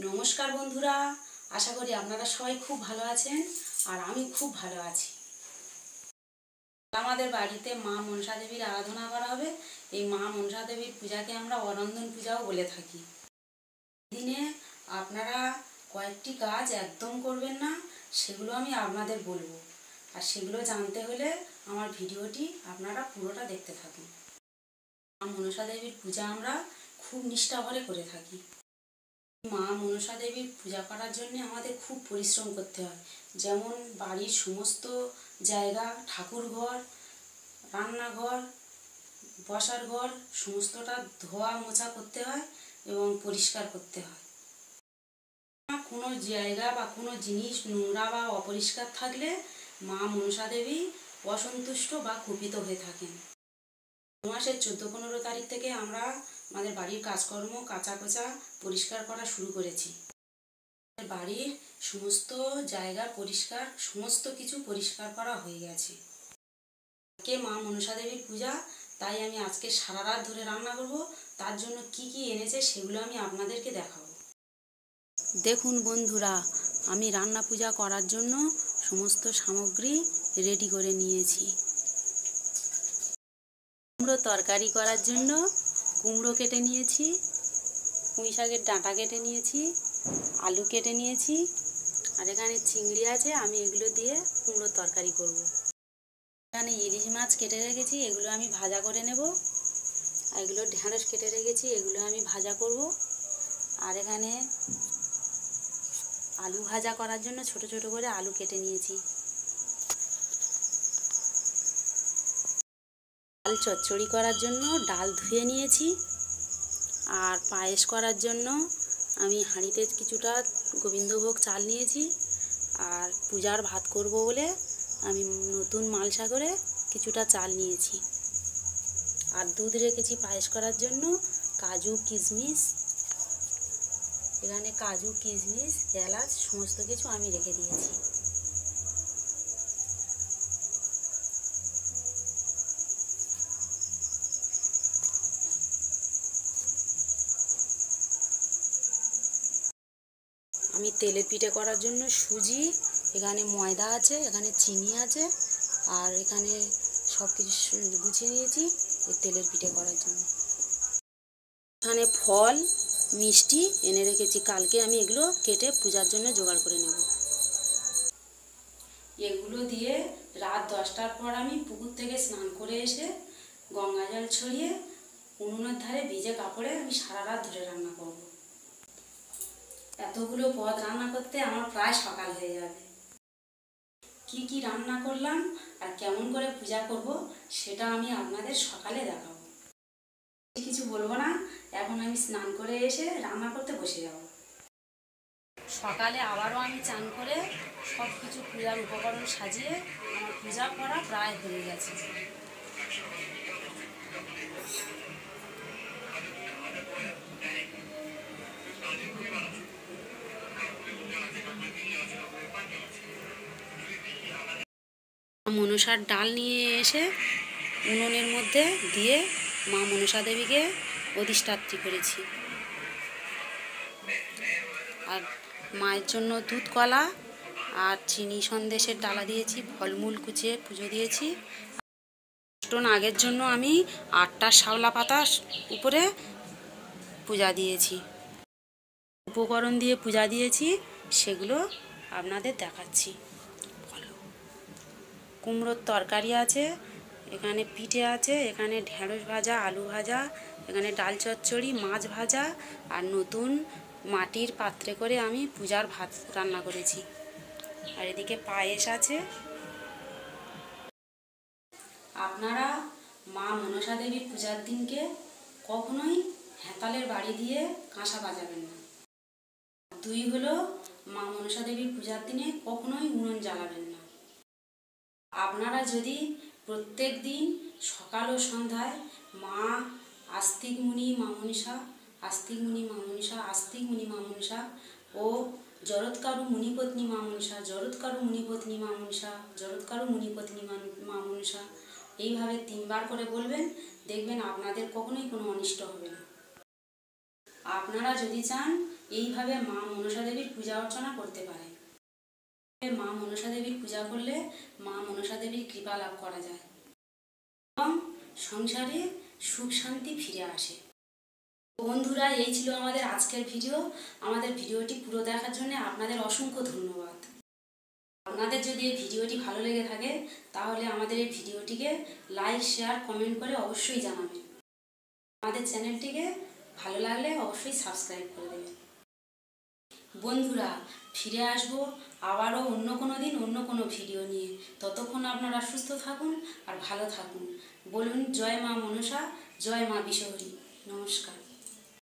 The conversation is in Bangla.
নমস্কার বন্ধুরা, আশা করি আপনারা সবাই খুব ভালো আছেন আর আমি খুব ভালো আছি। আমাদের বাড়িতে মা মনসা দেবীর আরাধনা করা হবে। এই মা মনসা দেবীর পূজাকে আমরা অরন্ধন পূজাও বলে থাকি। দিনে আপনারা কয়েকটি কাজ একদম করবেন না, সেগুলো আমি আপনাদের বলবো। আর সেগুলো জানতে হলে আমার ভিডিওটি আপনারা পুরোটা দেখতে থাকুন। মা মনসা দেবীর পূজা আমরা খুব নিষ্ঠা ভরে করে থাকি। মা মনসা দেবীর পূজা করার জন্য আমাদের খুব পরিশ্রম করতে হয়। যেমন বাড়ির সমস্ত জায়গা, ঠাকুর ঘর, রান্নাঘর, বসার ঘর সমস্তটা ধোয়া মোছা করতে হয় এবং পরিষ্কার করতে হয়। কোনো জায়গা বা কোনো জিনিস নোংরা বা অপরিষ্কার থাকলে মা মনসা দেবী অসন্তুষ্ট বা কুপিত হয়ে থাকেন। মাসের 14-15 তারিখ থেকে আমরা আমাদের বাড়ির কাজকর্ম কাঁচা কোচা পরিষ্কার করা শুরু করেছি। বাড়ির সমস্ত জায়গা পরিষ্কার, সমস্ত কিছু পরিষ্কার করা হয়ে গেছে। আজকে মা মনসা দেবীর পূজা, তাই আমি আজকে সারা রাত ধরে রান্না করব। তার জন্য কি কি এনেছে সেগুলো আমি আপনাদেরকে দেখাবো। দেখুন বন্ধুরা, আমি রান্না পূজা করার জন্য সমস্ত সামগ্রী রেডি করে নিয়েছি। কুমড়ো তরকারি করার জন্য কুমড়ো কেটে নিয়েছি, পুঁই শাকের ডাঁটা কেটে নিয়েছি, আলু কেটে নিয়েছি, আর এখানে চিংড়ি আছে, আমি এগুলো দিয়ে কুমড়ো তরকারি করব। এখানে ইলিশ মাছ কেটে রেখেছি, এগুলো আমি ভাজা করে নেব। আর এগুলো ঢেঁড়স কেটে রেখেছি, এগুলো আমি ভাজা করব। আর এখানে আলু ভাজা করার জন্য ছোট ছোট করে আলু কেটে নিয়েছি। ডাল চচ্চড়ি করার জন্য ডাল ধুয়ে নিয়েছি। আর পায়েস করার জন্য আমি হাঁড়িতে কিছুটা গোবিন্দভোগ চাল নিয়েছি। আর পূজার ভাত করব বলে আমি নতুন মালসা করে কিছুটা চাল নিয়েছি। আর দুধ রেখেছি পায়েস করার জন্য, কাজু কিশমিশ, এখানে কাজু কিশমিশ এলাচ সমস্ত কিছু আমি রেখে দিয়েছি। আমি তেলের পিঠে করার জন্য সুজি, এখানে ময়দা আছে, এখানে চিনি আছে, আর এখানে সব কিছু গুছিয়ে নিয়েছি এই তেলের পিঠে করার জন্য। এখানে ফল মিষ্টি এনে রেখেছি, কালকে আমি এগুলো কেটে পূজার জন্য জোগাড় করে নেব। এগুলো দিয়ে রাত 10টার পর আমি পুকুর থেকে স্নান করে এসে গঙ্গা জল ছড়িয়ে উনুনের ধারে ভিজে কাপড়ে আমি সারা রাত ধরে রান্না করব। এতগুলো পদ রান্না করতে আমার প্রায় সকাল হয়ে যাবে। কি কি রান্না করলাম আর কেমন করে পূজা করব সেটা আমি আপনাদের সকালে দেখাবো। কিছু বলবো না, এখন আমি স্নান করে এসে রান্না করতে বসে যাব। সকালে আবারও আমি চান করে সব কিছু পূজার উপকরণ সাজিয়ে আমার পূজা করা প্রায় হয়ে গেছে। মনসার ডাল নিয়ে এসে উনুনের মধ্যে দিয়ে মা মনসা দেবীকে অধিষ্ঠাত্রী করেছি। আর মায়ের জন্য দুধ কলা আর চিনি সন্দেশের ডালা দিয়েছি, ফলমূল কুচিয়ে পুজো দিয়েছি। আগের জন্য আমি 8টা শাওলা পাতা উপরে পূজা দিয়েছি, উপকরণ দিয়ে পূজা দিয়েছি, সেগুলো আপনাদের দেখাচ্ছি। কুমড়োর তরকারি আছে, এখানে পিঠে আছে, এখানে ঢেঁড়স ভাজা, আলু ভাজা, এখানে ডাল চচ্চড়ি, মাছ ভাজা, আর নতুন মাটির পাত্রে করে আমি পূজার ভাত রান্না করেছি। আর এদিকে পায়েস আছে। আপনারা মা মনসা দেবীর পূজার দিনকে কখনোই হেতালের বাড়ি দিয়ে কাঁসা বাজাবেন না। 2 হলো মা মনসা দেবীর পূজার দিনে কখনোই উনুন জ্বালাবেন না। আপনারা যদি প্রত্যেক দিন সকাল ও সন্ধ্যায় মা আস্তিক মুনি মা মনসা, আস্তিক মুনি মা মনসা, আস্তিক মুনি মা মনসা ও জরৎকারু মুনিপত্নী মা মনসা, জরৎকারু মুনিপত্নী মা মনসা, জরৎকারু মুনিপত্নী মা মনসা, এইভাবে 3 বার করে বলবেন, দেখবেন আপনাদের কখনোই কোনো অনিষ্ট হবে না। আপনারা যদি চান এইভাবে মা মনসা দেবীর পূজা অর্চনা করতে পারে। মা মনসা দেবীর পূজা করলে মা মনসা দেবীর কৃপা লাভ করা যায় এবং সংসারে সুখ শান্তি ফিরে আসে। বন্ধুরা, এই ছিল আমাদের আজকের ভিডিও। আমাদের ভিডিওটি পুরো দেখার জন্য আপনাদের অসংখ্য ধন্যবাদ। আপনাদের যদি এই ভিডিওটি ভালো লেগে থাকে তাহলে আমাদের এই ভিডিওটিকে লাইক, শেয়ার, কমেন্ট করে অবশ্যই জানাবেন। আমাদের চ্যানেলটিকে ভালো লাগলে অবশ্যই সাবস্ক্রাইব করে দেবেন। বন্ধুরা, ফিরে আসবো আবারও অন্য কোনো দিন অন্য কোনো ভিডিও নিয়ে। ততক্ষণ আপনারা সুস্থ থাকুন আর ভালো থাকুন। বলুন জয় মা মনসা, জয় মা বিশ্বহরী। নমস্কার।